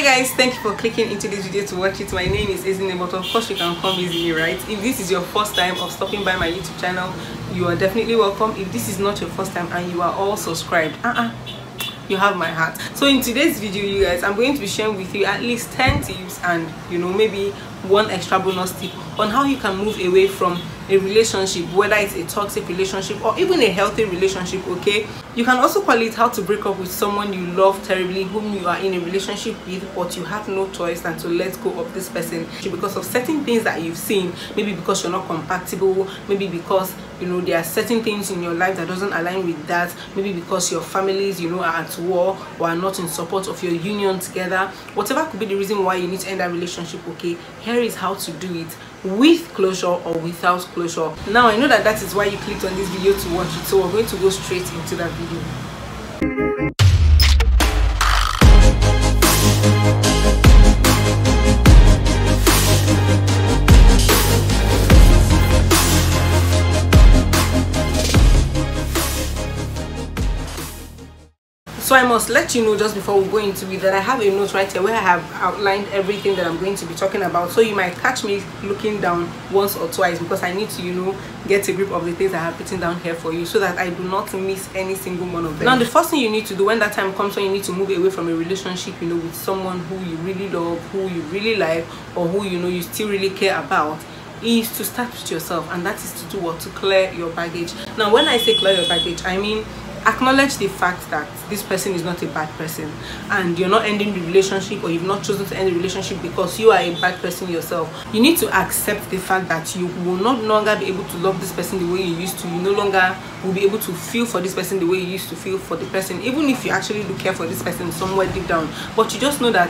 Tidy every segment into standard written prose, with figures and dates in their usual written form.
Hi guys, thank you for clicking into this video to watch it. My name is Ezinne, but of course you can call me Zinny, right? If this is your first time of stopping by my YouTube channel, you are definitely welcome. If this is not your first time and you are all subscribed, you have my heart. So in today's video, you guys, I'm going to be sharing with you at least 10 tips and maybe one extra bonus tip on how you can move away from a relationship, whether it's a toxic relationship or even a healthy relationship. Okay, you can also call it how to break up with someone you love terribly, whom you are in a relationship with, but you have no choice than to let go of this person because of certain things that you've seen. Maybe because you're not compatible, maybe because there are certain things in your life that doesn't align with that, maybe because your families are at war or are not in support of your union together. Whatever could be the reason why you need to end that relationship, okay, here is how to do it with closure or without closure. Now I know that is why you clicked on this video to watch it, so we're going to go straight into that video. So I must let you know just before we go into it that I have a note right here where I have outlined everything that I'm going to be talking about. So you might catch me looking down once or twice because I need to get a grip of the things I have written down here for you so that I do not miss any single one of them. Now the first thing you need to do when that time comes, when you need to move away from a relationship with someone who you really love, who you really like, or who you still really care about, is to start with yourself. And that is to do what? To clear your baggage. Now when I say clear your baggage, I mean acknowledge the fact that this person is not a bad person and you're not ending the relationship, or you've not chosen to end the relationship because you are a bad person yourself. You need to accept the fact that you will no longer be able to love this person the way you used to. You no longer will be able to feel for this person the way you used to feel for the person, even if you actually do care for this person somewhere deep down. But you just know that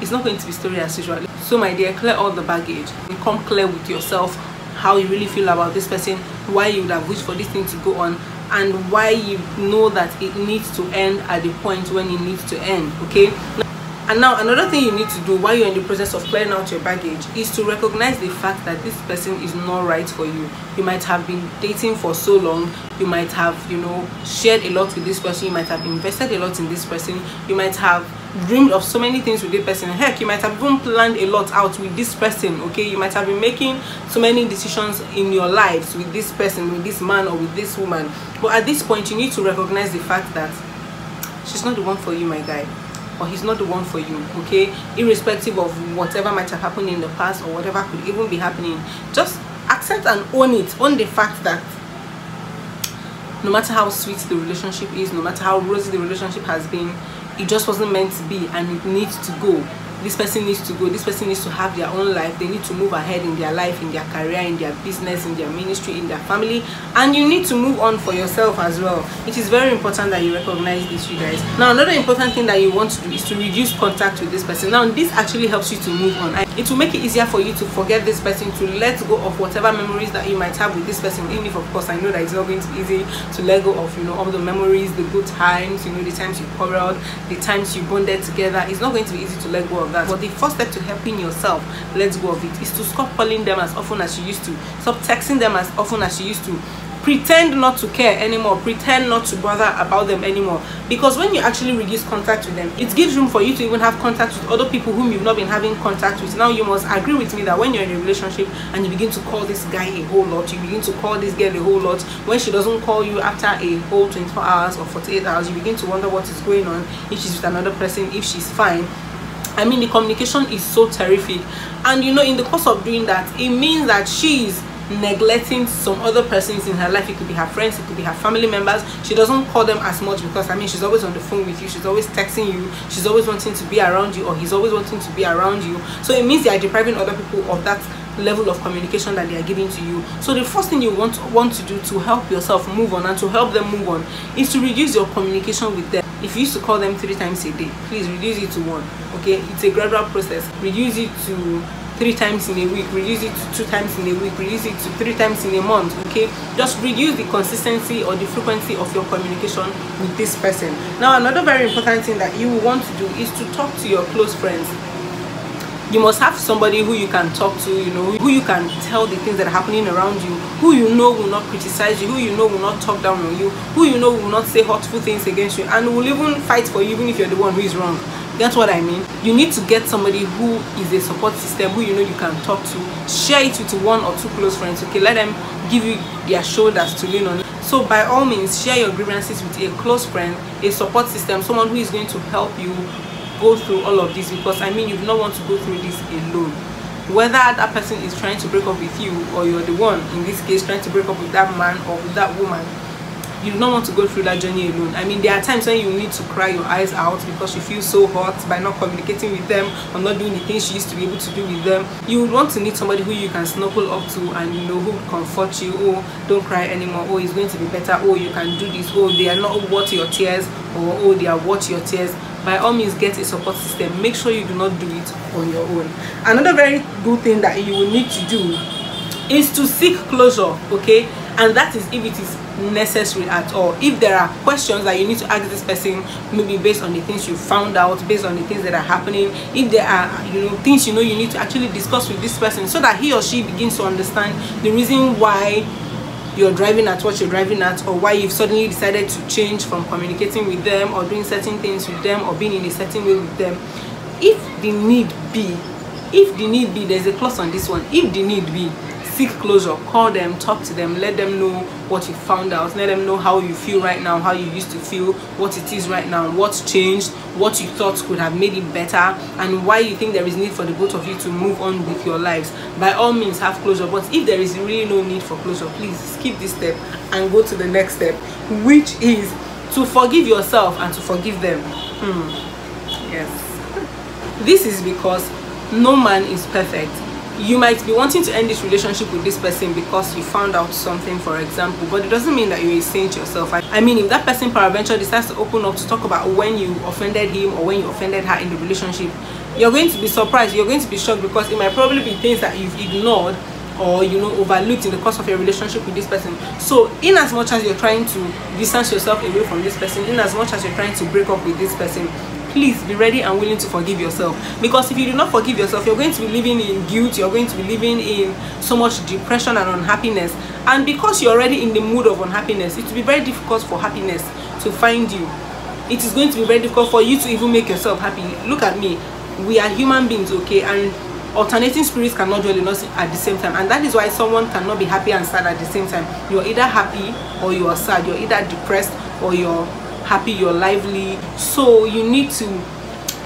it's not going to be story as usual. So my dear, clear all the baggage and come clear with yourself how you really feel about this person, why you would have wished for this thing to go on, and why you know that it needs to end at the point when it needs to end. Okay, and now another thing you need to do while you're in the process of clearing out your baggage is to recognize the fact that this person is not right for you. You might have been dating for so long, you might have shared a lot with this person, you might have invested a lot in this person, you might have dreamed of so many things with this person. Heck, you might have even planned a lot out with this person. Okay, you might have been making so many decisions in your lives with this person, with this man or with this woman, but at this point you need to recognize the fact that she's not the one for you, my guy, or he's not the one for you. Okay, irrespective of whatever might have happened in the past or whatever could even be happening, just accept and own it. Own the fact that no matter how sweet the relationship is, no matter how rosy the relationship has been, it just wasn't meant to be and it needs to go. This person needs to go. This person needs to have their own life. They need to move ahead in their life, in their career, in their business, in their ministry, in their family, and you need to move on for yourself as well. It is very important that you recognize this, you guys. Now another important thing that you want to do is to reduce contact with this person. Now this actually helps you to move on. It will make it easier for you to forget this person, to let go of whatever memories that you might have with this person, even if of course I know that it's not going to be easy to let go of all the memories, the good times, the times you quarreled, the times you bonded together. It's not going to be easy to let go of that. But the first step to helping yourself let go of it is to stop calling them as often as you used to, stop texting them as often as you used to, pretend not to care anymore, pretend not to bother about them anymore. Because when you actually reduce contact with them, it gives room for you to even have contact with other people whom you've not been having contact with. Now you must agree with me that when you're in a relationship and you begin to call this guy a whole lot, you begin to call this girl a whole lot, when she doesn't call you after a whole 24 hours or 48 hours, you begin to wonder what is going on, if she's with another person, if she's fine. I mean, the communication is so terrific, and in the course of doing that, it means that she's neglecting some other persons in her life. It could be her friends, it could be her family members. She doesn't call them as much because she's always on the phone with you, she's always texting you, she's always wanting to be around you, or he's always wanting to be around you. So it means they are depriving other people of that level of communication that they are giving to you. So the first thing you want to do to help yourself move on and to help them move on is to reduce your communication with them. If you used to call them 3 times a day, please reduce it to 1. Okay, it's a gradual process. Reduce it to 3 times in a week, reduce it to 2 times in a week, reduce it to 3 times in a month. Okay, just reduce the consistency or the frequency of your communication with this person. Now another very important thing that you want to do is to talk to your close friends. You must have somebody who you can talk to, who you can tell the things that are happening around you, who will not criticize you, who will not talk down on you, who will not say hurtful things against you, and will even fight for you even if you're the one who is wrong. Get what I mean? You need to get somebody who is a support system, who you know you can talk to. Share it with 1 or 2 close friends, okay? Let them give you their shoulders to lean on. So by all means, share your grievances with a close friend, a support system, someone who is going to help you go through all of this, because I mean, you do not want to go through this alone. Whether that person is trying to break up with you, or you're the one in this case trying to break up with that man or with that woman, you do not want to go through that journey alone. I mean, there are times when you need to cry your eyes out because you feel so hurt by not communicating with them or not doing the things you used to be able to do with them. You would want to need somebody who you can snuggle up to and you know, who comfort you. Oh, don't cry anymore. Oh, it's going to be better. Oh, you can do this. Oh, they are not worth your tears. Or oh, they are worth your tears. By all means, get a support system. Make sure you do not do it on your own. Another very good thing that you will need to do is to seek closure, okay? And that is if it is necessary at all. If there are questions that you need to ask this person, maybe based on the things you found out, based on the things that are happening, if there are, you know, things you know you need to actually discuss with this person, so that he or she begins to understand the reason why you're driving at what you're driving at, or why you've suddenly decided to change from communicating with them or doing certain things with them or being in a certain way with them. If the need be, there's a clause on this one, if the need be, seek closure. Call them, talk to them, let them know what you found out, let them know how you feel right now, how you used to feel, what it is right now, what's changed, what you thought could have made it better, and why you think there is need for the both of you to move on with your lives. By all means, have closure. But if there is really no need for closure, please skip this step and go to the next step, which is to forgive yourself and to forgive them. Yes, this is because no man is perfect. You might be wanting to end this relationship with this person because you found out something, for example, but it doesn't mean that you're a saint yourself. I mean, if that person peradventure decides to open up to talk about when you offended him or when you offended her in the relationship, you're going to be surprised, you're going to be shocked, because it might probably be things that you've ignored or, you know, overlooked in the course of your relationship with this person. So in as much as you're trying to distance yourself away from this person, in as much as you're trying to break up with this person, please be ready and willing to forgive yourself. Because if you do not forgive yourself, you're going to be living in guilt, you're going to be living in so much depression and unhappiness. And because you're already in the mood of unhappiness, it will be very difficult for happiness to find you. It is going to be very difficult for you to even make yourself happy. Look at me, we are human beings, okay? And alternating spirits cannot dwell in us at the same time, and that is why someone cannot be happy and sad at the same time. You're either happy or you are sad, you're either depressed or you're happy, you're lively. So you need to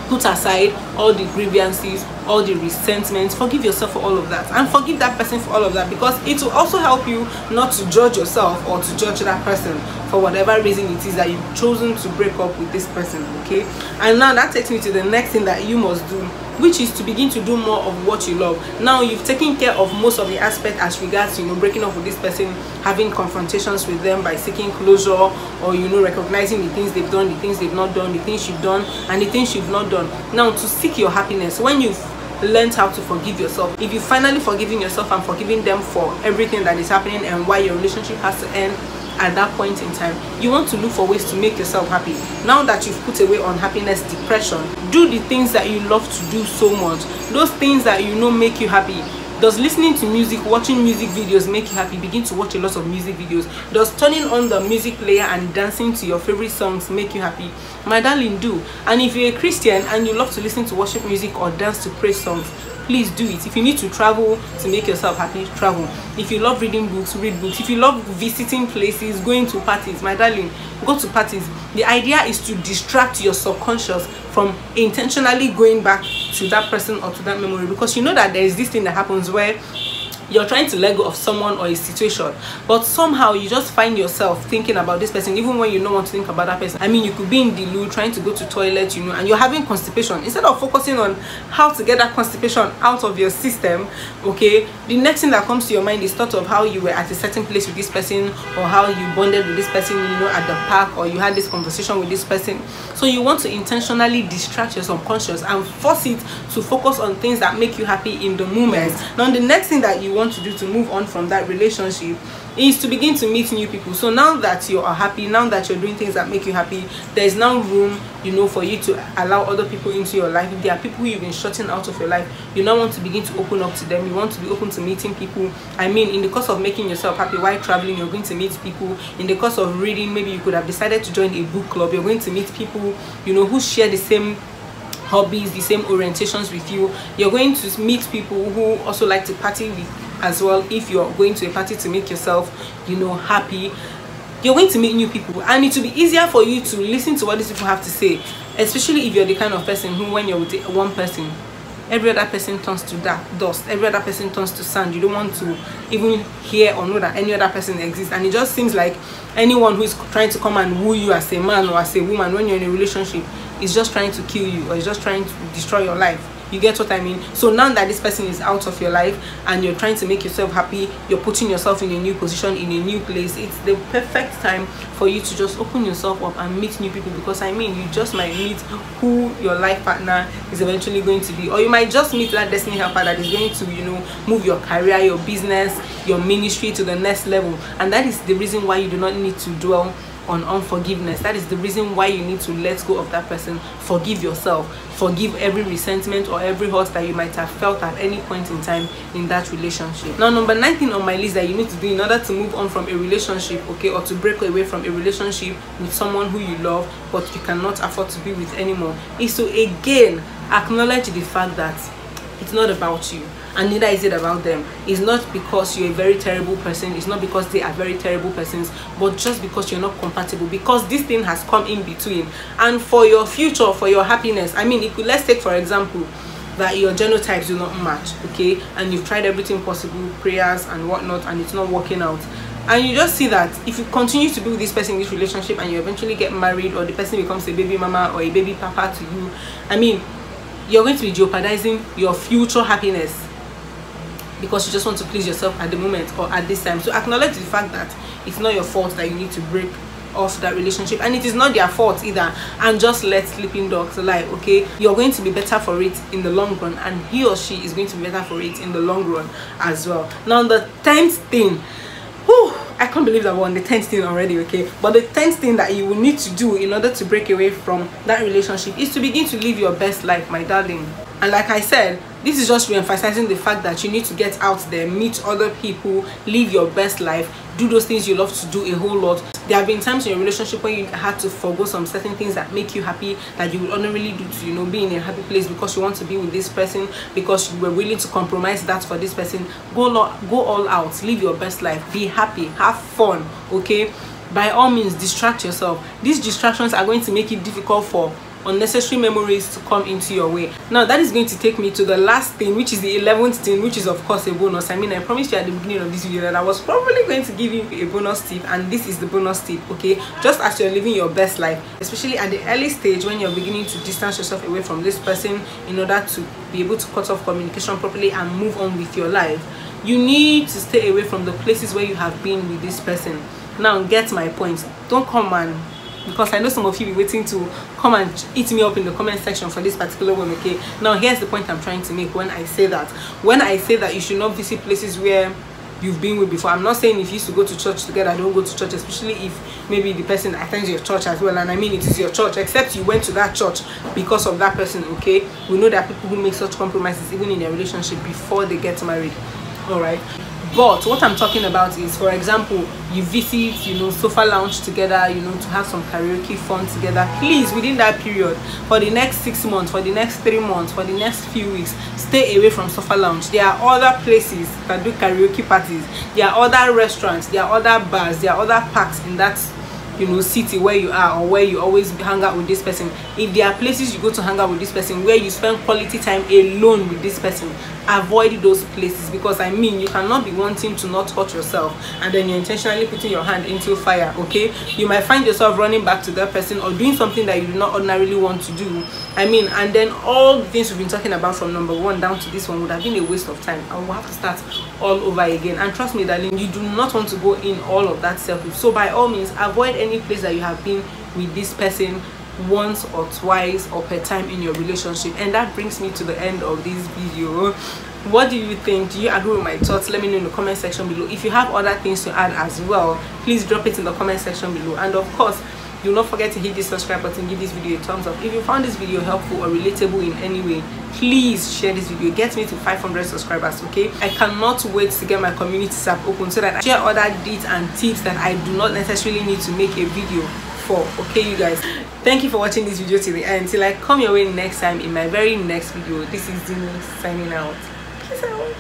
put aside all the grievances, all the resentments, forgive yourself for all of that, and forgive that person for all of that, because it will also help you not to judge yourself or to judge that person for whatever reason it is that you've chosen to break up with this person, okay? And now that takes me to the next thing that you must do, which is to begin to do more of what you love. Now you've taken care of most of the aspect as regards, you know, breaking up with this person, having confrontations with them by seeking closure, or, you know, recognizing the things they've done, the things they've not done, the things you've done, and the things you've not done. Now, to seek your happiness, when you've learned how to forgive yourself, if you finally forgiving yourself and forgiving them for everything that is happening and why your relationship has to end at that point in time, you want to look for ways to make yourself happy. Now that you've put away unhappiness, depression, do the things that you love to do so much, those things that you know make you happy. Does listening to music, watching music videos make you happy? Begin to watch a lot of music videos. Does turning on the music player and dancing to your favorite songs make you happy? My darling, do. And if you're a Christian and you love to listen to worship music or dance to praise songs, please do it. If you need to travel to make yourself happy, travel. If you love reading books, read books. If you love visiting places, going to parties, my darling, go to parties. The idea is to distract your subconscious from intentionally going back to that person or to that memory, because you know that there is this thing that happens where you're trying to let go of someone or a situation, but somehow you just find yourself thinking about this person even when you don't want to think about that person. I mean, you could be in the loo trying to go to toilet, you know, and you're having constipation. Instead of focusing on how to get that constipation out of your system, okay, the next thing that comes to your mind is thought of how you were at a certain place with this person, or how you bonded with this person, you know, at the park, or you had this conversation with this person. So you want to intentionally distract your subconscious and force it to focus on things that make you happy in the moment. Now the next thing that you want to do to move on from that relationship is to begin to meet new people. So now that you are happy, now that you're doing things that make you happy, there is now room, you know, for you to allow other people into your life. If there are people who you've been shutting out of your life, you now want to begin to open up to them. You want to be open to meeting people. I mean, in the course of making yourself happy while traveling, you're going to meet people. In the course of reading, maybe you could have decided to join a book club. You're going to meet people, you know, who share the same hobbies, the same orientations with you. You're going to meet people who also like to party with as well. If you're going to a party to make yourself, you know, happy, you're going to meet new people, and it will be easier for you to listen to what these people have to say, especially if you're the kind of person who, when you're with one person, every other person turns to dust, every other person turns to sand. You don't want to even hear or know that any other person exists, and it just seems like anyone who is trying to come and woo you as a man or as a woman when you're in a relationship is just trying to kill you or is just trying to destroy your life. You get what I mean? So now that this person is out of your life and you're trying to make yourself happy, you're putting yourself in a new position, in a new place, it's the perfect time for you to just open yourself up and meet new people, because I mean, you just might meet who your life partner is eventually going to be, or you might just meet that destiny helper that is going to, you know, move your career, your business, your ministry to the next level. And that is the reason why you do not need to dwell on unforgiveness. That is the reason why you need to let go of that person. Forgive yourself. Forgive every resentment or every hurt that you might have felt at any point in time in that relationship. Now, number 19 on my list that you need to do in order to move on from a relationship, okay, or to break away from a relationship with someone who you love but you cannot afford to be with anymore, is to again acknowledge the fact that it's not about you, and neither is it about them. It's not because you're a very terrible person, it's not because they are very terrible persons, but just because you're not compatible, because this thing has come in between. And for your future, for your happiness, I mean, let's take for example that your genotypes do not match, okay, and you've tried everything possible, prayers and whatnot, and it's not working out, and you just see that if you continue to be with this person in this relationship and you eventually get married, or the person becomes a baby mama or a baby papa to you, I mean, you're going to be jeopardizing your future happiness because you just want to please yourself at the moment or at this time. So acknowledge the fact that it's not your fault that you need to break off that relationship, and it is not their fault either, and just let sleeping dogs lie, okay? You're going to be better for it in the long run, and he or she is going to be better for it in the long run as well. Now, the 10th thing, I can't believe that we're on the 10th thing already, okay? But the 10th thing that you will need to do in order to break away from that relationship is to begin to live your best life, my darling. And like I said, this is just re-emphasizing the fact that you need to get out there, meet other people, live your best life, do those things you love to do a whole lot. There have been times in your relationship when you had to forgo some certain things that make you happy, that you would ordinarily do to, you know, be in a happy place because you want to be with this person, because you were willing to compromise that for this person. Go all out, live your best life, be happy, have fun, okay? By all means, distract yourself. These distractions are going to make it difficult for unnecessary memories to come into your way. Now, that is going to take me to the last thing, which is the 11th thing, which is of course a bonus. I mean, I promised you at the beginning of this video that I was probably going to give you a bonus tip, and this is the bonus tip, okay? Just as you're living your best life, especially at the early stage when you're beginning to distance yourself away from this person in order to be able to cut off communication properly and move on with your life, you need to stay away from the places where you have been with this person. Now, get my point. Don't come and, because I know some of you be waiting to come and eat me up in the comment section for this particular one, okay? Now, here's the point I'm trying to make when I say that. When I say that you should not visit places where you've been with before, I'm not saying if you used to go to church together, don't go to church, especially if maybe the person attends your church as well. And I mean, it is your church, except you went to that church because of that person, okay? We know that people who make such compromises even in their relationship before they get married, all right? But what I'm talking about is, for example, you visit, you know, sofa lounge together, you know, to have some karaoke fun together. Please, within that period, for the next 6 months, for the next 3 months, for the next few weeks, stay away from sofa lounge. There are other places that do karaoke parties. There are other restaurants, there are other bars, there are other parks in that, you know, city where you are, or where you always hang out with this person. If there are places you go to hang out with this person where you spend quality time alone with this person, avoid those places, because I mean, you cannot be wanting to not hurt yourself and then you're intentionally putting your hand into fire, okay? You might find yourself running back to that person or doing something that you do not ordinarily want to do. I mean, and then all the things we've been talking about from number 1 down to this one would have been a waste of time. I will have to start all over again. And trust me, darling, you do not want to go in all of that selfish. So by all means, avoid any place that you have been with this person once or twice or per time in your relationship. And that brings me to the end of this video. What do you think? Do you agree with my thoughts? Let me know in the comment section below. If you have other things to add as well, please drop it in the comment section below. And of course, do not forget to hit the subscribe button, give this video a thumbs up. If you found this video helpful or relatable in any way, please share this video. Get me to 500 subscribers, okay? I cannot wait to get my community tab open so that I share other deeds and tips that I do not necessarily need to make a video for, okay, you guys? Thank you for watching this video till the end. Till I come your way next time in my very next video. This is Zinny signing out. Peace out.